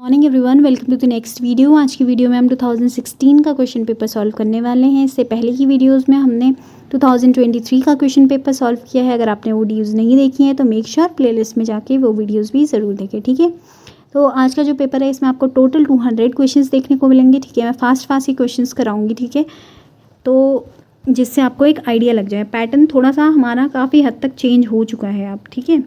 Morning everyone, welcome to the next video. आज की video में हम 2016 का क्वेश्चन पेपर सॉल्व करने वाले हैं। इससे पहले की वीडियोस में हमने 2023 का क्वेश्चन पेपर सॉल्व किया है। अगर आपने वो वीडियोस नहीं देखी हैं तो मेक श्योर प्लेलिस्ट में जाके वो वीडियोस भी ज़रूर देखें, ठीक है। तो आज का जो पेपर है इसमें आपको टोटल 200 क्वेश्चन देखने को मिलेंगे, ठीक है। मैं फास्ट ही क्वेश्चन कराऊँगी, ठीक है, तो जिससे आपको एक आइडिया लग जाए। पैटर्न थोड़ा सा हमारा काफ़ी हद तक चेंज हो चुका है अब, ठीक है।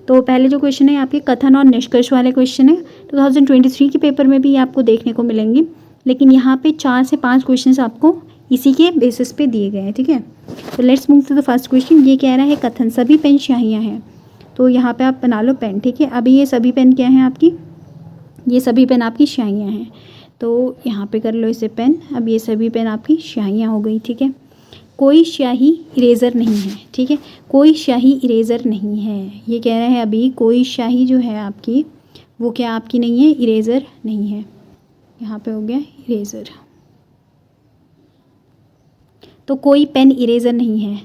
तो पहले जो क्वेश्चन है आपके कथन और निष्कर्ष वाले क्वेश्चन है। 2023 के पेपर में भी आपको देखने को मिलेंगे, लेकिन यहाँ पे 4 से 5 क्वेश्चंस आपको इसी के बेसिस पे दिए गए हैं, ठीक है। तो let's move to the first question. ये कह रहा है कथन सभी पेन स्याहियाँ हैं। तो यहाँ पे आप बना लो पेन, ठीक है। अभी ये सभी पेन क्या है आपकी, ये सभी पेन आपकी स्याहियाँ हैं। तो यहाँ पे कर लो इसे पेन। अब ये सभी पेन आपकी स्याहियाँ हो गई, ठीक है। कोई स्याही इरेज़र नहीं है, ठीक है। कोई स्याही इरेज़र नहीं है, ये कह रहे हैं अभी कोई स्याही जो है आपकी वो क्या आपकी नहीं है, इरेज़र नहीं है। यहाँ पे हो गया इरेज़र। तो कोई पेन इरेज़र नहीं है।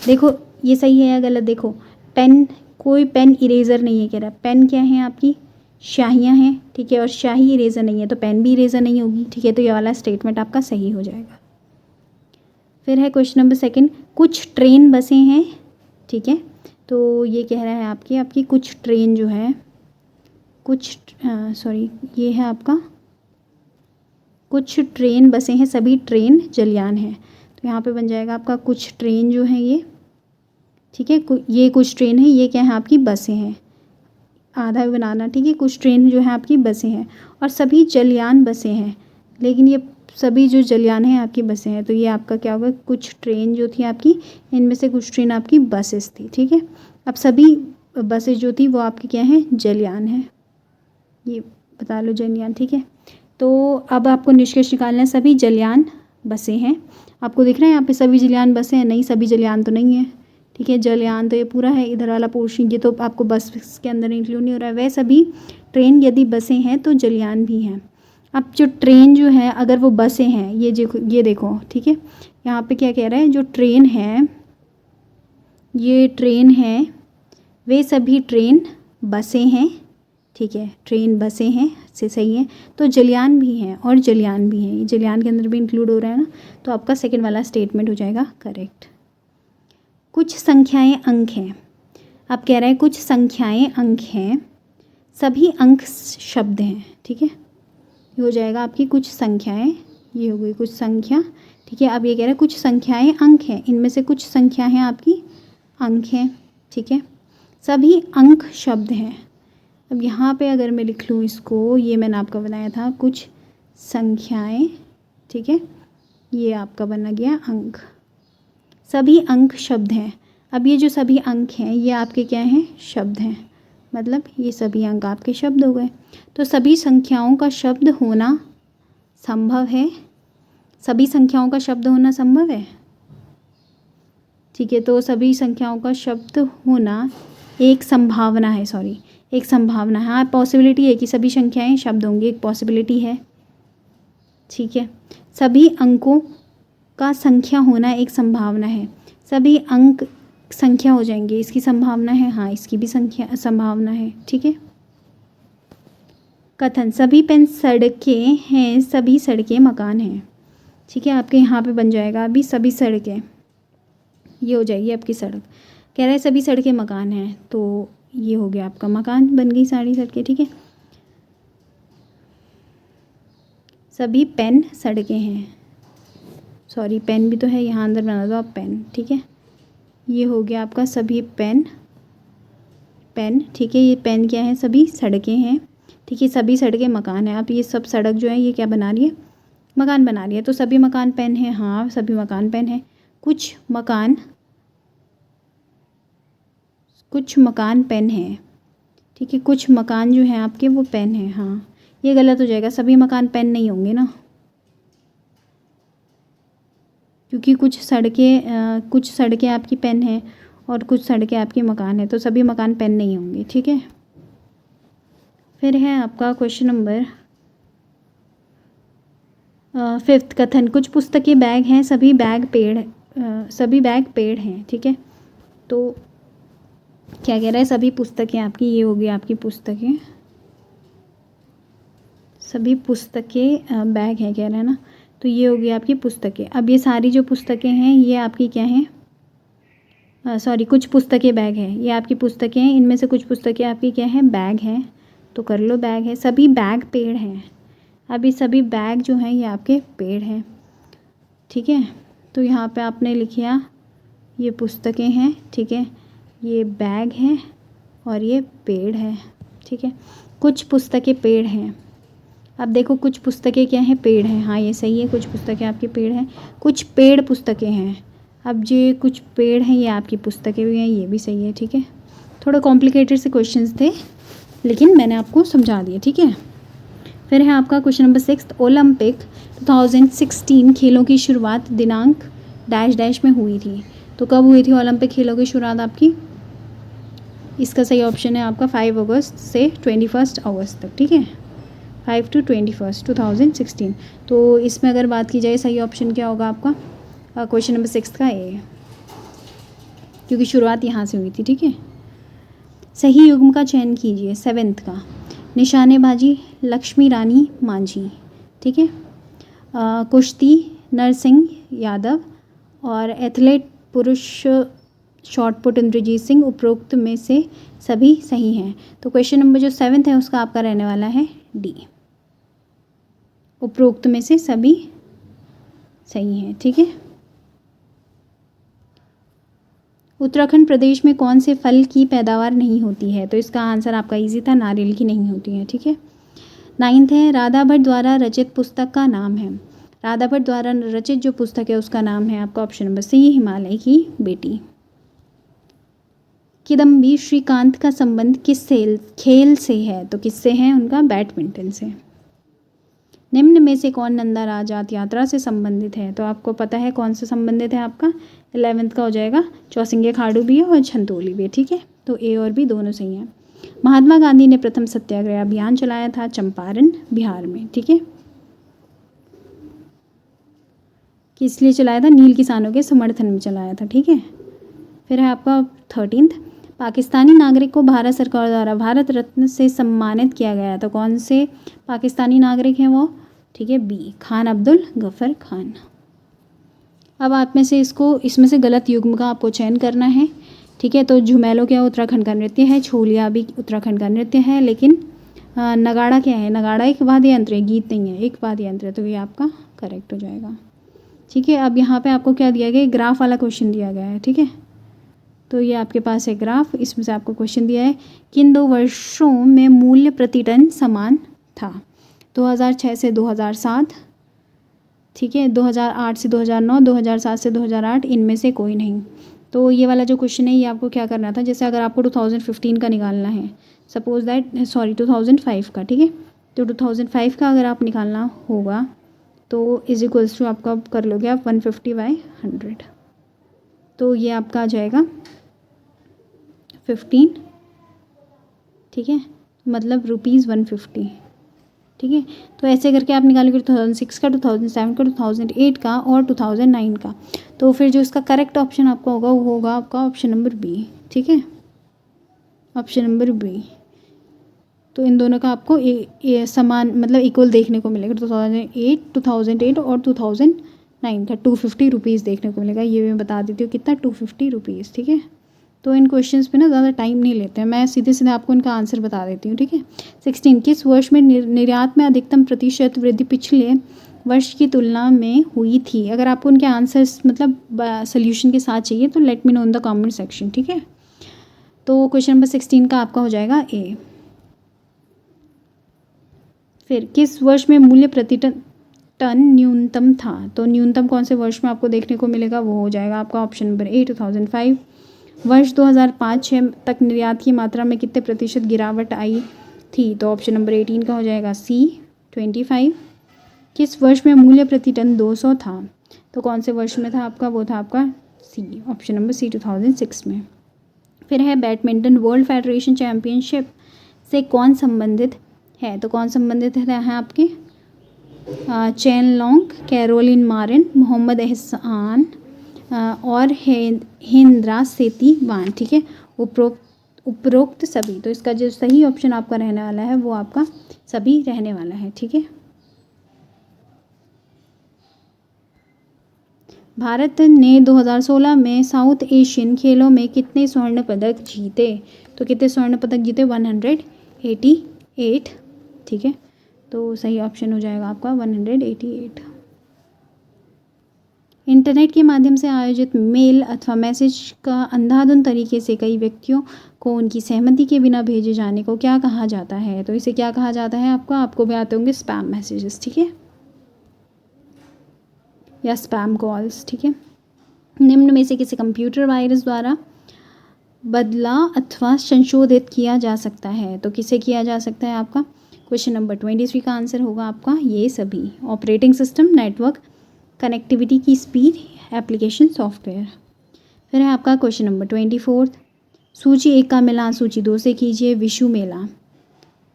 देखो ये सही है या गलत, देखो पेन, कोई पेन इरेज़र नहीं है कह रहा है। पेन क्या है आपकी स्याहियाँ हैं, ठीक है, और स्याही इरेज़र नहीं है तो पेन भी इरेज़र नहीं होगी, ठीक है। तो ये वाला स्टेटमेंट आपका सही हो जाएगा। फिर है क्वेश्चन नंबर सेकंड। कुछ ट्रेन बसें हैं, ठीक है। तो ये कह रहा है आपकी कुछ ट्रेन जो है, ये है आपका कुछ ट्रेन बसें हैं, सभी ट्रेन जलयान हैं। तो यहाँ पे बन जाएगा आपका कुछ ट्रेन जो है ये, ठीक है। ये कुछ ट्रेन है, ये क्या है आपकी बसें हैं, आधा भी बनाना, ठीक है। कुछ ट्रेन जो है आपकी बसें हैं और सभी जलयान बसें हैं, लेकिन ये सभी जो जलयान हैं आपकी बसें हैं। तो ये आपका क्या होगा, कुछ ट्रेन जो थी आपकी, इनमें से कुछ ट्रेन आपकी बसेस थी, ठीक है। अब सभी बसेस जो थी वो आपकी क्या है, जलयान है, ये बता लो जलयान, ठीक है। तो अब आपको निष्कर्ष निकालना है, सभी जलयान बसें हैं। आपको दिख रहा है यहाँ पे सभी जलयान बसें हैं, नहीं सभी जलयान तो नहीं है, ठीक है। जलयान तो ये पूरा है, इधर वाला पोर्शन ये तो आपको बस के अंदर इंक्लूड नहीं हो रहा है। वह सभी ट्रेन यदि बसें हैं तो जलयान भी हैं। अब जो ट्रेन जो है अगर वो बसें हैं, ये देखो, ठीक है। यहाँ पे क्या कह रहा है, जो ट्रेन है, ये ट्रेन है, वे सभी ट्रेन बसें हैं, ठीक है। ट्रेन बसें हैं से सही है। तो जलयान भी हैं और जलयान भी हैं, ये जलयान के अंदर भी इंक्लूड हो रहा है ना, तो आपका सेकंड वाला स्टेटमेंट हो जाएगा करेक्ट। कुछ संख्याएं अंक हैं। अब कह रहा है कुछ संख्याएं अंक हैं, सभी अंक शब्द हैं, ठीक है। ये हो जाएगा आपकी कुछ संख्याएं, ये हो गई कुछ संख्या, ठीक है। अब ये कह रहा है कुछ संख्याएं अंक हैं, इनमें से कुछ संख्याएं आपकी अंक हैं, ठीक है। सभी अंक शब्द हैं। अब यहाँ पे अगर मैं लिख लूँ इसको, ये मैंने आपका बनाया था कुछ संख्याएं, ठीक है, ये आपका बना गया अंक। सभी अंक शब्द हैं। अब ये जो सभी अंक हैं ये आपके क्या हैं, शब्द हैं, मतलब ये सभी अंक आपके शब्द हो गए। तो सभी संख्याओं का शब्द होना संभव है, सभी संख्याओं का शब्द होना संभव है, ठीक है। तो सभी संख्याओं का शब्द होना एक संभावना है, एक संभावना है, हाँ पॉसिबिलिटी है कि सभी संख्याएं शब्द होंगी, एक पॉसिबिलिटी है, ठीक है। सभी अंकों का संख्या होना एक संभावना है, सभी अंक संख्या हो जाएंगे, इसकी संभावना है, हाँ इसकी भी संभावना है, ठीक है। कथन सभी पेन सड़कें हैं, सभी सड़कें मकान हैं, ठीक है। आपके यहाँ पे बन जाएगा अभी सभी सड़कें, ये हो जाएगी आपकी सड़क। कह रहा है सभी सड़कें मकान हैं, तो ये हो गया आपका मकान, बन गई सारी सड़कें, ठीक है। सभी पेन सड़कें हैं, पेन भी तो है, यहाँ अंदर बना दो आप पेन, ठीक है। ये हो गया आपका सभी पेन, ठीक है। ये पेन क्या है, सभी सड़कें हैं, ठीक है। सभी सड़कें मकान है। अब ये सब सड़क जो है ये क्या बना रही है, मकान बना रही है। तो सभी मकान पेन है, हाँ सभी मकान पेन है। कुछ मकान पेन है, ठीक है। कुछ मकान जो है आपके वो पेन है, हाँ ये गलत हो जाएगा, सभी मकान पेन नहीं होंगे ना, क्योंकि कुछ सड़कें आपकी पेन है और कुछ सड़कें आपकी मकान है, तो सभी मकान पेन नहीं होंगे, ठीक है। फिर है आपका क्वेश्चन नंबर 5th। कथन कुछ पुस्तकें बैग हैं, सभी बैग पेड़ हैं, ठीक है। तो क्या कह रहा है, सभी पुस्तकें आपकी, ये होगी आपकी पुस्तकें, सभी पुस्तकें बैग हैं कह रहे हैं ना, तो ये होगी आपकी पुस्तकें। अब ये सारी जो पुस्तकें हैं ये आपकी क्या हैं, सॉरी कुछ पुस्तकें बैग हैं, ये आपकी पुस्तकें हैं, इनमें से कुछ पुस्तकें आपकी क्या हैं, बैग हैं, तो कर लो बैग है। सभी बैग पेड़ हैं, अभी सभी बैग जो हैं ये आपके पेड़ हैं, ठीक है। तो यहाँ पे आपने लिखा ये पुस्तकें हैं, ठीक है, ये बैग हैं और ये पेड़ है, ठीक है। कुछ पुस्तकें पेड़ हैं, अब देखो कुछ पुस्तकें क्या हैं, पेड़ हैं, हाँ ये सही है, कुछ पुस्तकें आपके पेड़ हैं, कुछ पेड़ पुस्तकें हैं, अब ये कुछ पेड़ हैं ये आपकी पुस्तकें भी हैं, ये भी सही है, ठीक है। थोड़ा कॉम्प्लिकेटेड से क्वेश्चंस थे लेकिन मैंने आपको समझा दिया, ठीक है। फिर है आपका क्वेश्चन नंबर 6, ओलंपिक 2016 खेलों की शुरुआत दिनांक डैश डैश में हुई थी, तो कब हुई थी ओलंपिक खेलों की शुरुआत आपकी? इसका सही ऑप्शन है आपका 5 अगस्त से 21 अगस्त तक, ठीक है, 5 to 21 2016। तो इसमें अगर बात की जाए सही ऑप्शन क्या होगा आपका, क्वेश्चन नंबर 6 का ए, क्योंकि शुरुआत यहाँ से हुई थी, ठीक है। सही युग्म का चयन कीजिए 7th का, निशानेबाजी लक्ष्मी रानी मांझी, ठीक है, कुश्ती नरसिंह यादव और एथलेट पुरुष शॉटपुट इंद्रजीत सिंह उपरोक्त में से सभी सही हैं। तो क्वेश्चन नंबर जो 7th है उसका आपका रहने वाला है डी, उपरोक्त में से सभी सही हैं, ठीक है। उत्तराखंड प्रदेश में कौन से फल की पैदावार नहीं होती है, तो इसका आंसर आपका इजी था, नारियल की नहीं होती है, ठीक है। 9th है राधा भट्ट द्वारा रचित पुस्तक का नाम है, राधा भट्ट द्वारा रचित जो पुस्तक है उसका नाम है आपका ऑप्शन नंबर सी, हिमालय की बेटी। किदम्बी श्रीकांत का संबंध किस खेल से है, तो किससे है उनका, बैडमिंटन से। निम्न में से कौन नंदा राजात यात्रा से संबंधित है, तो आपको पता है कौन से संबंधित है आपका 11th का हो जाएगा, चौसिंगे खाड़ू भी है और छंतोली भी है, ठीक है, तो ए और बी दोनों सही हैं। महात्मा गांधी ने प्रथम सत्याग्रह अभियान चलाया था चंपारण बिहार में, ठीक है, किस लिए चलाया था, नील किसानों के समर्थन में चलाया था, ठीक है। फिर है आपका 13th, पाकिस्तानी नागरिक को भारत सरकार द्वारा भारत रत्न से सम्मानित किया गया, तो कौन से पाकिस्तानी नागरिक हैं वो, ठीक है, बी खान अब्दुल गफ़र खान। अब आप में से इसमें से गलत युग्म का आपको चयन करना है, ठीक है। तो झुमेलो क्या उत्तराखंड का नृत्य है, छोलिया भी उत्तराखंड का नृत्य है, लेकिन नगाड़ा क्या है, नगाड़ा एक वाद्य यंत्र है, गीत नहीं है, एक वाद्य यंत्र है, तो ये आपका करेक्ट हो जाएगा, ठीक है। अब यहाँ पे आपको क्या दिया गया, ग्राफ वाला क्वेश्चन दिया गया है, ठीक है। तो ये आपके पास है ग्राफ, इसमें से आपको क्वेश्चन दिया है किन 2 वर्षों में मूल्य प्रति टन समान था, 2006 से 2007, ठीक है, 2008 से 2009, 2007 से 2008, इनमें से कोई नहीं। तो ये वाला जो क्वेश्चन है ये आपको क्या करना था, जैसे अगर आपको 2015 का निकालना है, सपोज दैट 2005 का, ठीक है, तो 2005 का अगर आप निकालना होगा तो इज इक्वल्स टू आपका कर लोगे आप 150/100, तो ये आपका आ जाएगा 15, ठीक है, मतलब ₹150, ठीक है। तो ऐसे करके आप निकालोगे 2006 का, 2007 का, 2008 का और 2009 का, तो फिर जो इसका करेक्ट ऑप्शन आपका होगा वो होगा आपका ऑप्शन नंबर बी, ठीक है, ऑप्शन नंबर बी। तो इन दोनों का आपको समान मतलब इक्वल देखने को मिलेगा, 2008 और 2009 का ₹250 देखने को मिलेगा, ये मैं बता देती हूँ कितना, ₹250, ठीक है। तो इन क्वेश्चंस पे ना ज़्यादा टाइम नहीं लेते हैं, मैं सीधे सीधे आपको इनका आंसर बता देती हूँ, ठीक है। 16 किस वर्ष में निर्यात में अधिकतम प्रतिशत वृद्धि पिछले वर्ष की तुलना में हुई थी, अगर आपको उनके आंसर्स मतलब सोल्यूशन के साथ चाहिए तो let me know in the comment section, ठीक है। तो क्वेश्चन नंबर 16 का आपका हो जाएगा ए। फिर किस वर्ष में मूल्य प्रति टन न्यूनतम था, तो न्यूनतम कौन से वर्ष में आपको देखने को मिलेगा, वो हो जाएगा आपका ऑप्शन नंबर ए 2005। वर्ष 2005-06 तक निर्यात की मात्रा में कितने प्रतिशत गिरावट आई थी, तो ऑप्शन नंबर 18 का हो जाएगा सी 25। किस वर्ष में मूल्य प्रति टन 200 था, तो कौन से वर्ष में था आपका, वो था आपका सी, ऑप्शन नंबर सी 2006 में। फिर है बैडमिंटन वर्ल्ड फेडरेशन चैम्पियनशिप से कौन संबंधित है, तो कौन संबंधित है आपके, Chen Long, Carolina Marin, Mohammad Ahsan और हेंद्रा सेती वान, ठीक है, उपरोक्त सभी। तो इसका जो सही ऑप्शन आपका रहने वाला है वो आपका सभी रहने वाला है, ठीक है। भारत ने 2016 में साउथ एशियन खेलों में कितने स्वर्ण पदक जीते? तो कितने स्वर्ण पदक जीते? 188, ठीक है। तो सही ऑप्शन हो जाएगा आपका 188। इंटरनेट के माध्यम से आयोजित मेल अथवा मैसेज का अंधाधुंध तरीके से कई व्यक्तियों को उनकी सहमति के बिना भेजे जाने को क्या कहा जाता है? तो इसे क्या कहा जाता है? आपको भी आते होंगे स्पैम मैसेजेस, ठीक है, या स्पैम कॉल्स, ठीक है। निम्न में से किसी कंप्यूटर वायरस द्वारा बदला अथवा संशोधित किया जा सकता है? तो किसे किया जा सकता है? आपका क्वेश्चन नंबर 23 का आंसर होगा आपका ये सभी। ऑपरेटिंग सिस्टम, नेटवर्क, कनेक्टिविटी की स्पीड, एप्लीकेशन, सॉफ्टवेयर। फिर है आपका क्वेश्चन नंबर 24। सूची 1 का मिलान सूची 2 से कीजिए। विशु मेला,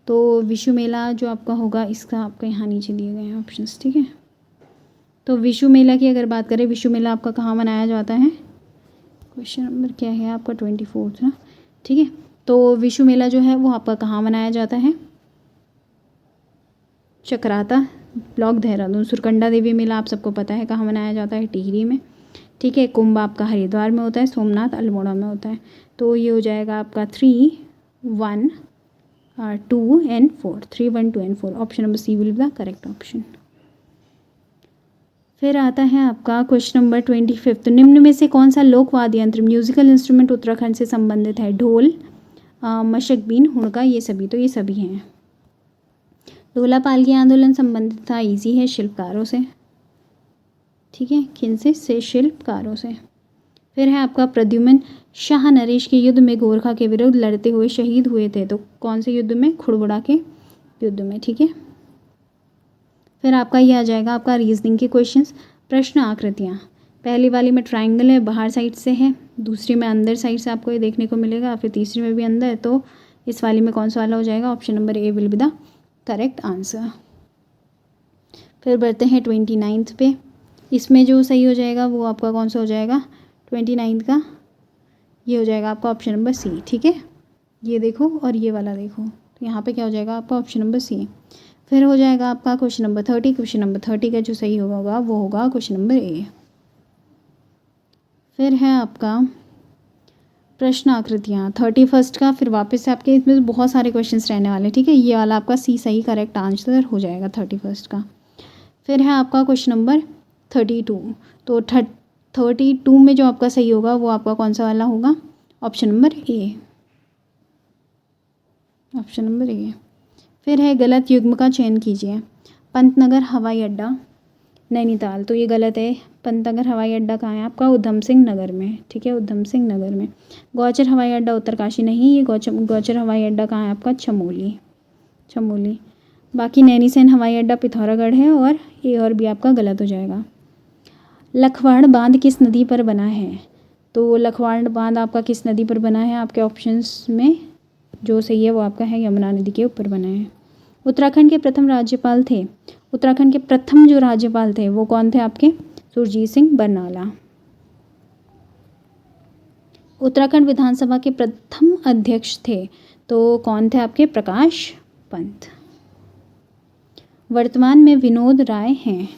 तो विशु मेला जो आपका होगा इसका आपका यहाँ नीचे दिए गए हैं ऑप्शंस, ठीक है। तो विशु मेला की अगर बात करें, विशु मेला आपका कहाँ मनाया जाता है? क्वेश्चन नंबर क्या है आपका 24 ना, ठीक है। तो विशु मेला जो है वो आपका कहाँ मनाया जाता है? चक्राता ब्लॉक देहरादून। सुरकंडा देवी मेला आप सबको पता है कहाँ मनाया जाता है? टिहरी में, ठीक है। कुंभ आपका हरिद्वार में होता है। सोमनाथ अल्मोड़ा में होता है। तो ये हो जाएगा आपका 3, 1, 2 and 4। 3, 1, 2 and 4। Option number C will be the correct option. फिर आता है आपका क्वेश्चन नंबर 25। तो निम्न में से कौन सा लोक वाद्य यंत्र, म्यूजिकल इंस्ट्रूमेंट उत्तराखंड से संबंधित है? ढोल, मशक, बीन, हुड़का, ये सभी। तो ये सभी हैं। ढोला पालकी आंदोलन संबंधित था, इजी है, शिल्पकारों से, ठीक है। किन से शिल्पकारों से। फिर है आपका प्रद्युम्न शाह नरेश के युद्ध में गोरखा के विरुद्ध लड़ते हुए शहीद हुए थे। तो कौन से युद्ध में? खुड़बुड़ा के युद्ध में, ठीक है। फिर आपका ये आ जाएगा आपका रीजनिंग के क्वेश्चंस। प्रश्न आकृतियाँ, पहली वाली में ट्राइंगल है, बाहर साइड से है। दूसरी में अंदर साइड से आपको ये देखने को मिलेगा। फिर तीसरी में भी अंदर। तो इस वाली में कौन सा वाला हो जाएगा? Option number A will be the correct answer. फिर बढ़ते हैं 29 पे। इसमें जो सही हो जाएगा वो आपका कौन सा हो जाएगा? 29 का ये हो जाएगा आपका ऑप्शन नंबर सी, ठीक है। ये देखो और ये वाला देखो, तो यहाँ पे क्या हो जाएगा आपका? Option number C. फिर हो जाएगा आपका क्वेश्चन नंबर 30। क्वेश्चन नंबर 30 का जो सही होगा वो होगा क्वेश्चन नंबर ए। फिर है आपका प्रश्न आकृतियाँ 31 का। फिर वापस से आपके इसमें बहुत सारे क्वेश्चंस रहने वाले, ठीक है। ये वाला आपका सी सही करेक्ट आंसर हो जाएगा 31 का। फिर है आपका क्वेश्चन नंबर 32। तो 32 में जो आपका सही होगा वो आपका कौन सा वाला होगा? Option number A, option number A. फिर है गलत युग्म का चयन कीजिए। पंतनगर हवाई अड्डा नैनीताल, तो ये गलत है। पंतनगर हवाई अड्डा कहाँ है आपका? उधम सिंह नगर में, ठीक है, उधम सिंह नगर में। गौचर हवाई अड्डा उत्तरकाशी नहीं, ये गौचर हवाई अड्डा कहाँ है आपका? चमोली। बाकी नैनीसैन हवाई अड्डा पिथौरागढ़ है, और ए और बी आपका गलत हो जाएगा। लखवाड़ बांध किस नदी पर बना है? तो लखवाड़ बांध आपका किस नदी पर बना है? आपके ऑप्शंस में जो सही है वो आपका है यमुना नदी के ऊपर बना है। उत्तराखंड के प्रथम राज्यपाल थे, उत्तराखंड के प्रथम जो राज्यपाल थे वो कौन थे आपके? सुरजीत सिंह बरनाला। उत्तराखंड विधानसभा के प्रथम अध्यक्ष थे, तो कौन थे आपके? प्रकाश पंत। वर्तमान में विनोद राय हैं,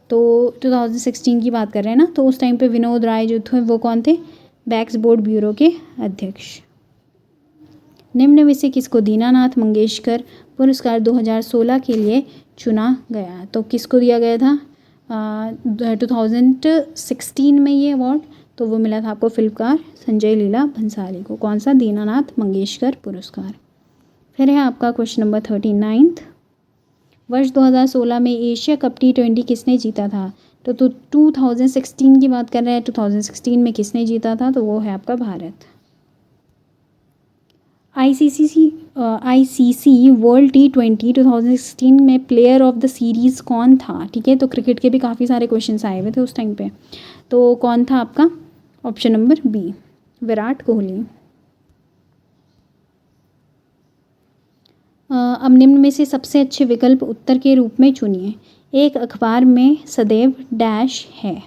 तो 2016 की बात कर रहे हैं ना, तो उस टाइम पे विनोद राय जो थे वो कौन थे? वैक्स बोर्ड ब्यूरो के अध्यक्ष। निम्न में से किसको दीनानाथ मंगेशकर पुरस्कार 2016 के लिए चुना गया? तो किसको दिया गया था 2016 में ये अवार्ड? तो वो मिला था आपको फिल्मकार संजय लीला भंसाली को। कौन सा? दीनानाथ मंगेशकर पुरस्कार। फिर है आपका क्वेश्चन नंबर 39। वर्ष 2016 में एशिया कप T20 किसने जीता था? तो 2016 की बात कर रहे हैं। 2016 में किसने जीता था? तो वो है आपका भारत। आईसीसी वर्ल्ड T20 2016 में प्लेयर ऑफ द सीरीज़ कौन था? ठीक है, तो क्रिकेट के भी काफ़ी सारे क्वेश्चंस आए हुए थे उस टाइम पे, तो कौन था आपका? Option number B, Virat Kohli. अब निम्न में से सबसे अच्छे विकल्प उत्तर के रूप में चुनिए। एक अखबार में सदैव डैश है,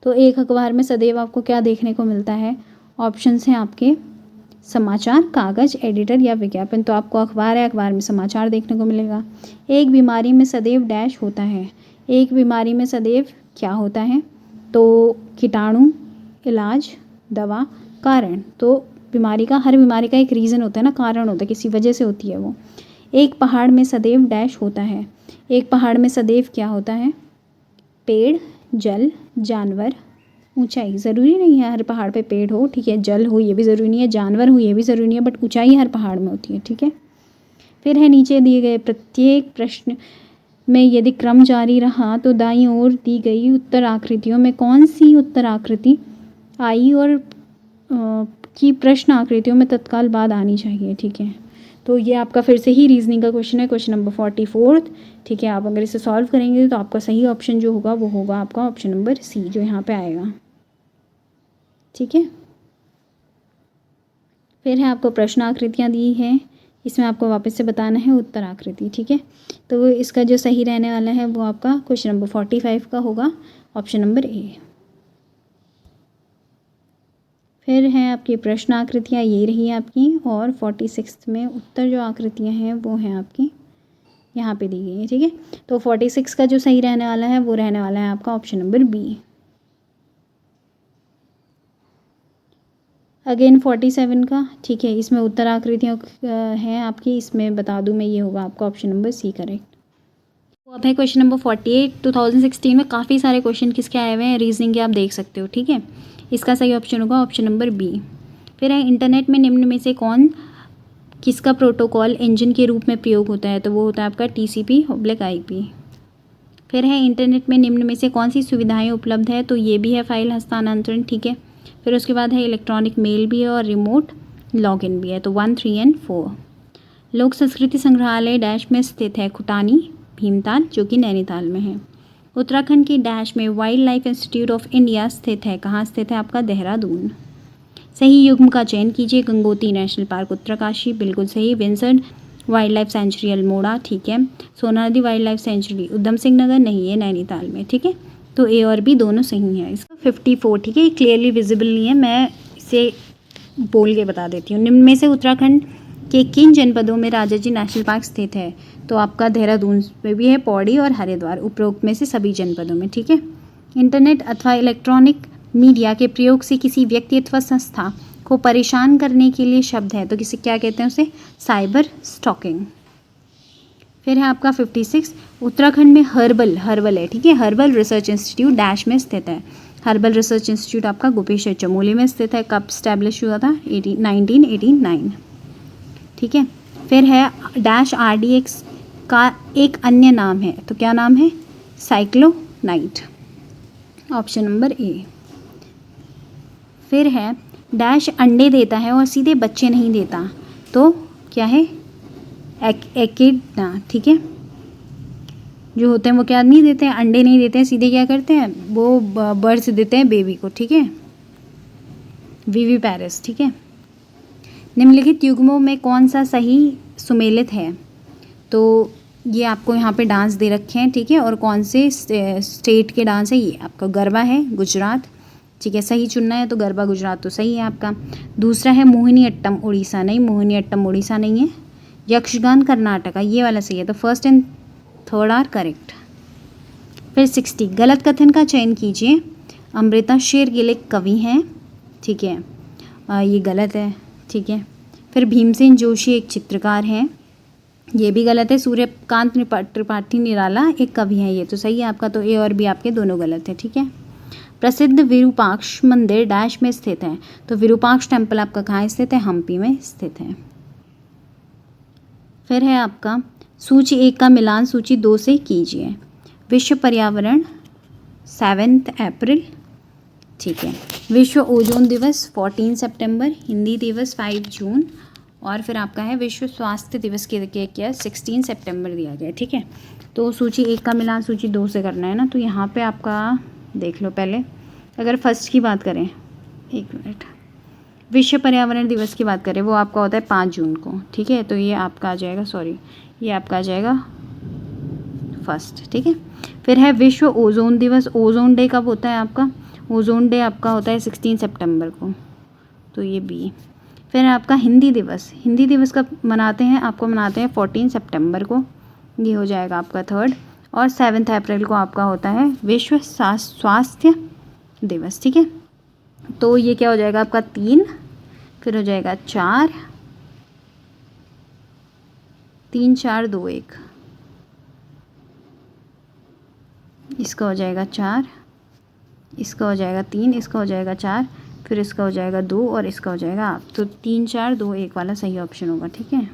तो एक अखबार में सदैव आपको क्या देखने को मिलता है? ऑप्शंस हैं आपके समाचार कागज, एडिटर या विज्ञापन। तो आपको अखबार है, अखबार में समाचार देखने को मिलेगा। एक बीमारी में सदैव डैश होता है। एक बीमारी में सदैव क्या होता है? तो कीटाणु, इलाज, दवा, कारण। तो बीमारी का, हर बीमारी का एक रीज़न होता है ना, कारण होता है, किसी वजह से होती है वो। एक पहाड़ में सदैव डैश होता है। एक पहाड़ में सदैव क्या होता है? पेड़, जल, जानवर, ऊंचाई। ज़रूरी नहीं है हर पहाड़ पे पेड़ हो, ठीक है, जल हो ये भी ज़रूरी नहीं है, जानवर हो ये भी ज़रूरी नहीं है, बट ऊंचाई हर पहाड़ में होती है, ठीक है। फिर है नीचे दिए गए प्रत्येक प्रश्न में यदि क्रम जारी रहा तो दाईं ओर दी गई उत्तर आकृतियों में कौन सी उत्तर आकृति आई और की प्रश्न आकृतियों में तत्काल बाद आनी चाहिए, ठीक है। तो ये आपका फिर से ही रीजनिंग का क्वेश्चन है, क्वेश्चन नंबर 44, ठीक है। आप अगर इसे सॉल्व करेंगे तो आपका सही ऑप्शन जो होगा वो होगा आपका ऑप्शन नंबर सी, जो यहाँ पे आएगा, ठीक है। फिर है आपको प्रश्न आकृतियाँ दी है, इसमें आपको वापस से बताना है उत्तर आकृति, ठीक है। तो इसका जो सही रहने वाला है वो आपका क्वेश्चन नंबर 45 का होगा, ऑप्शन नंबर ए। फिर है आपकी प्रश्न आकृतियाँ ये रही आपकी, और 46 में उत्तर जो आकृतियाँ हैं वो हैं आपकी यहाँ पे दी गई है, ठीक है। तो 46 का जो सही रहने वाला है वो रहने वाला है आपका ऑप्शन नंबर बी। अगेन 47 का, ठीक है, इसमें उत्तर आकृतियों हैं आपकी, इसमें बता दूं मैं, ये होगा आपका ऑप्शन नंबर सी करेक्ट। तो अब है क्वेश्चन नंबर 48। 2016 में काफ़ी सारे क्वेश्चन किसके आए हुए हैं, रीजनिंग के, आप देख सकते हो, ठीक है। इसका सही ऑप्शन होगा ऑप्शन नंबर बी। फिर है इंटरनेट में निम्न में से कौन किसका प्रोटोकॉल इंजन के रूप में प्रयोग होता है? तो वो होता है आपका TCP/IP। फिर है इंटरनेट में निम्न में से कौन सी सुविधाएं उपलब्ध है? तो ये भी है फाइल हस्तांतरण, ठीक है। फिर उसके बाद है इलेक्ट्रॉनिक मेल भी है और रिमोट लॉगिन भी है, तो 1, 3 एंड 4। लोक संस्कृति संग्रहालय डैश में स्थित है? खुटानी, भीमताल, जो कि नैनीताल में है। उत्तराखंड की डैश में wild life institute of India स्थित है? कहाँ स्थित है? आपका देहरादून। सही युग्म का चयन कीजिए। गंगोत्री नेशनल पार्क उत्तरकाशी, बिल्कुल सही। Windsor wild life sanctuary Almora, ठीक है। सोना नदी wild life sanctuary Udham Singh Nagar, नहीं, ये नैनीताल में, ठीक है। तो ए और बी दोनों सही हैं। इसका 54, ठीक है, ये क्लियरली विजिबल नहीं है, मैं इसे बोल के बता देती हूँ। निम्न में से उत्तराखंड के किन जनपदों में राजाजी नेशनल पार्क स्थित है? तो आपका देहरादून में भी है, पौड़ी और हरिद्वार, उपरोक्त में से सभी जनपदों में, ठीक है। इंटरनेट अथवा इलेक्ट्रॉनिक मीडिया के प्रयोग से किसी व्यक्ति अथवा संस्था को परेशान करने के लिए शब्द है, तो किसे क्या कहते हैं? उसे साइबर स्टॉकिंग। फिर है आपका 56। उत्तराखंड में हर्बल है, ठीक है, हर्बल रिसर्च इंस्टीट्यूट डैश में स्थित है। हर्बल रिसर्च इंस्टीट्यूट आपका गोपेश्वर चमोली में स्थित है। कब स्टैब्लिश हुआ था? 1989, ठीक है। फिर है डैश RDX का एक अन्य नाम है, तो क्या नाम है? साइक्लोनाइट, ऑप्शन नंबर ए। फिर है डैश अंडे देता है और सीधे बच्चे नहीं देता, तो क्या है? एकिडना, ठीक है। जो होते हैं वो क्या नहीं देते हैं? अंडे नहीं देते हैं, सीधे क्या करते हैं? वो बर्ड्स देते हैं बेबी को, ठीक है, विविपैरस, ठीक है। निम्नलिखित युग्मों में कौन सा सही सुमेलित है? तो ये आपको यहाँ पे डांस दे रखे हैं, ठीक है, और कौन से स्टेट के डांस है? ये आपका गरबा है गुजरात, ठीक है, सही चुनना है, तो गरबा गुजरात तो सही है आपका। दूसरा है मोहिनी अट्टम उड़ीसा, नहीं, मोहिनी अट्टम उड़ीसा नहीं है। यक्षगान कर्नाटका, ये वाला सही है, तो first and third are correct. फिर 60, गलत कथन का चयन कीजिए। अमृता शेरगिल एक कवि हैं, ठीक है, ये गलत है, ठीक है। फिर भीमसेन जोशी एक चित्रकार हैं, ये भी गलत है। सूर्यकांत त्रिपाठी निराला एक कवि हैं, ये तो सही है आपका, तो ए और बी आपके दोनों गलत है, ठीक है। प्रसिद्ध विरूपाक्ष मंदिर डैश में स्थित है? तो विरूपाक्ष टेम्पल आपका कहाँ स्थित है? हम्पी में स्थित है। फिर है आपका सूची 1 का मिलान सूची 2 से कीजिए। विश्व पर्यावरण 7 अप्रैल, ठीक है। विश्व ओजोन दिवस 14 सितंबर, हिंदी दिवस 5 जून, और फिर आपका है विश्व स्वास्थ्य दिवस के क्या 16 सितंबर दिया गया, ठीक है। तो सूची 1 का मिलान सूची 2 से करना है ना, तो यहाँ पे आपका देख लो पहले, अगर फर्स्ट की बात करें, 1 मिनट, विश्व पर्यावरण दिवस की बात करें, वो आपका होता है 5 जून को, ठीक है। तो ये आपका आ जाएगा, ये आपका आ जाएगा फर्स्ट, ठीक है। फिर है विश्व ओजोन दिवस, ओजोन डे कब होता है आपका? ओजोन डे आपका होता है 16 सितंबर को, तो ये बी। फिर आपका हिंदी दिवस, हिंदी दिवस कब मनाते हैं, आपको मनाते हैं 14 सितंबर को, ये हो जाएगा आपका 3rd। और 7 अप्रैल को आपका होता है विश्व स्वास्थ्य दिवस, ठीक है। तो ये क्या हो जाएगा आपका 3, फिर हो जाएगा 4, 3 4 2 1, इसका हो जाएगा 4, इसका हो जाएगा 3, इसका हो जाएगा 4, फिर इसका हो जाएगा 2 और इसका हो जाएगा आप। तो 3 4 2 1 वाला सही ऑप्शन होगा, ठीक है।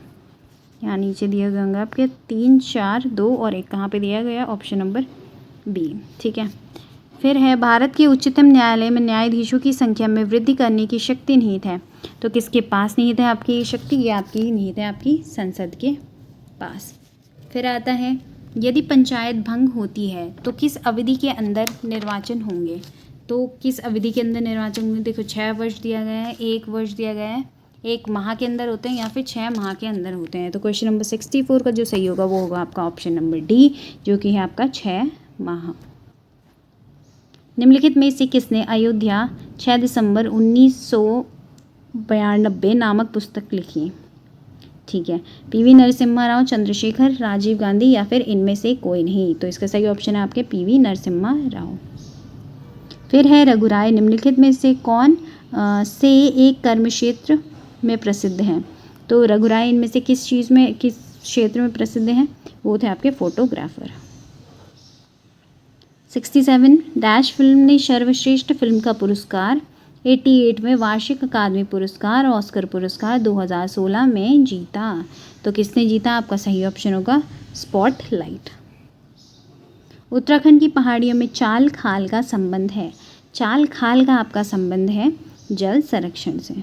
यहाँ नीचे दिए गए होंगे आपके 3 4 2 और 1, कहाँ पे दिया गया, ऑप्शन नंबर बी, ठीक है। फिर है भारत के उच्चतम न्यायालय में न्यायाधीशों की संख्या में वृद्धि करने की शक्ति निहित है। तो किसके पास निहित है आपकी ये शक्ति, ये आपकी निहित है आपकी संसद के पास। फिर आता है यदि पंचायत भंग होती है तो किस अवधि के अंदर निर्वाचन होंगे। तो किस अवधि के अंदर निर्वाचन होंगे, देखो 6 वर्ष दिया गया है, 1 वर्ष दिया गया है, 1 माह के अंदर होते हैं या फिर 6 माह के अंदर होते हैं। तो क्वेश्चन नंबर 64 का जो सही होगा वो होगा आपका ऑप्शन नंबर डी, जो कि है आपका 6 माह। निम्नलिखित में से किसने अयोध्या 6 दिसंबर 1992 नामक पुस्तक लिखी, ठीक है। पीवी नरसिम्हा राव, चंद्रशेखर, राजीव गांधी या फिर इनमें से कोई नहीं। तो इसका सही ऑप्शन है आपके पीवी नरसिम्हा राव। फिर है रघुराय निम्नलिखित में से कौन से एक कर्म क्षेत्र में प्रसिद्ध हैं। तो रघुराय इनमें से किस चीज़ में, किस क्षेत्र में प्रसिद्ध हैं, वो थे आपके फोटोग्राफर। 67 डैश फिल्म ने सर्वश्रेष्ठ फिल्म का पुरस्कार 88वें वार्षिक अकादमी पुरस्कार ऑस्कर पुरस्कार 2016 में जीता। तो किसने जीता, आपका सही ऑप्शन होगा स्पॉटलाइट। उत्तराखंड की पहाड़ियों में चाल खाल का संबंध है। चाल खाल का आपका संबंध है जल संरक्षण से।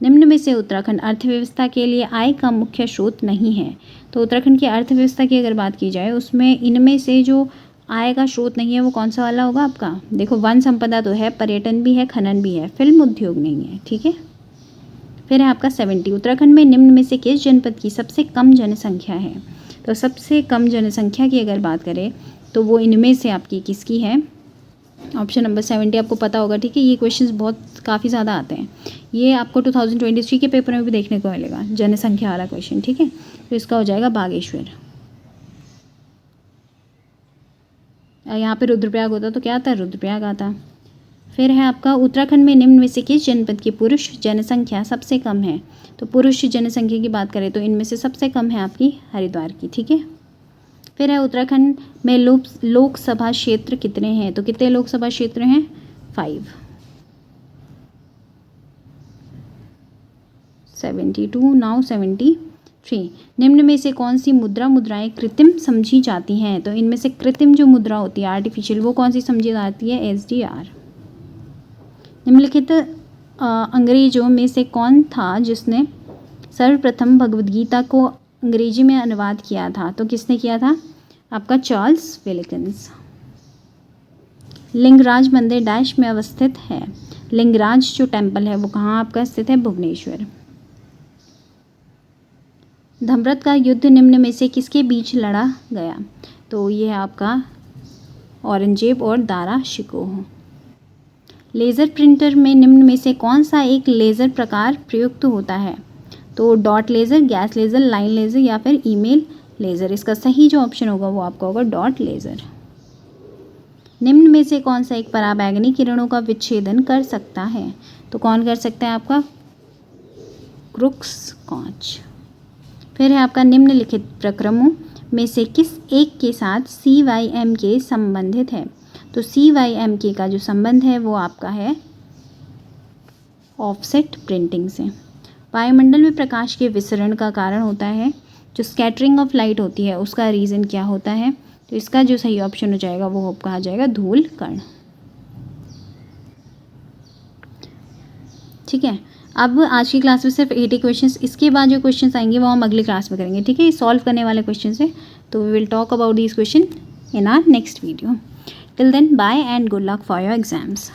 निम्न में से उत्तराखंड अर्थव्यवस्था के लिए आय का मुख्य स्रोत नहीं है। तो उत्तराखंड की अर्थव्यवस्था की अगर बात की जाए उसमें इनमें से जो आय का स्रोत नहीं है वो कौन सा वाला होगा आपका, देखो वन संपदा तो है, पर्यटन भी है, खनन भी है, फिल्म उद्योग नहीं है, ठीक है। फिर है आपका 70 उत्तराखंड में निम्न में से किस जनपद की सबसे कम जनसंख्या है। तो सबसे कम जनसंख्या की अगर बात करें तो वो इनमें से आपकी किसकी है, ऑप्शन नंबर 70 आपको पता होगा, ठीक है। ये क्वेश्चंस बहुत काफ़ी ज़्यादा आते हैं, ये आपको 2023 के पेपर में भी देखने को मिलेगा, जनसंख्या वाला क्वेश्चन, ठीक है। तो इसका हो जाएगा बागेश्वर। यहाँ पे रुद्रप्रयाग होता तो क्या आता, रुद्रप्रयाग आता। फिर है आपका उत्तराखंड में निम्न में से किस जनपद की पुरुष जनसंख्या सबसे कम है। तो पुरुष जनसंख्या की बात करें तो इनमें से सबसे कम है आपकी हरिद्वार की, ठीक है। फिर है उत्तराखंड में लोकसभा क्षेत्र कितने हैं। तो कितने लोकसभा क्षेत्र हैं, 5। 72 नाउ 73। निम्न में से कौन सी मुद्राएं कृत्रिम समझी जाती हैं। तो इनमें से कृत्रिम जो मुद्रा होती है आर्टिफिशियल, वो कौन सी समझी जाती है, SDR। निम्नलिखित अंग्रेजों में से कौन था जिसने सर्वप्रथम भगवद गीता को अंग्रेजी में अनुवाद किया था। तो किसने किया था, आपका चार्ल्स विल्किंस। लिंगराज मंदिर डैश में अवस्थित है। लिंगराज जो टेम्पल है वो कहाँ आपका स्थित है, भुवनेश्वर। धम्रत का युद्ध निम्न में से किसके बीच लड़ा गया। तो ये है आपका औरंगजेब और दारा शिकोह। लेज़र प्रिंटर में निम्न में से कौन सा एक लेज़र प्रकार प्रयुक्त होता है। तो dot laser, gas laser, line laser या फिर ईमेल लेज़र। इसका सही जो ऑप्शन होगा वो आपका होगा डॉट लेज़र। निम्न में से कौन सा एक पराबैंगनी किरणों का विच्छेदन कर सकता है। तो कौन कर सकता है, आपका क्रुक्स कांच। फिर है आपका निम्नलिखित प्रक्रमों में से किस एक के साथ CYMK संबंधित है। तो CYMK का जो संबंध है वो आपका है ऑफसेट प्रिंटिंग से। वायुमंडल में प्रकाश के विसरण का कारण होता है जो स्कैटरिंग ऑफ लाइट होती है, उसका रीज़न क्या होता है। तो इसका जो सही ऑप्शन हो जाएगा वो कहा जाएगा धूल कण, ठीक है। अब आज की क्लास में सिर्फ 80 क्वेश्चंस, इसके बाद जो क्वेश्चंस आएंगे वो हम अगली क्लास में करेंगे, ठीक है। सॉल्व करने वाले क्वेश्चंस है, तो we will talk about this question in our next video. Till then bye and good luck for your exams.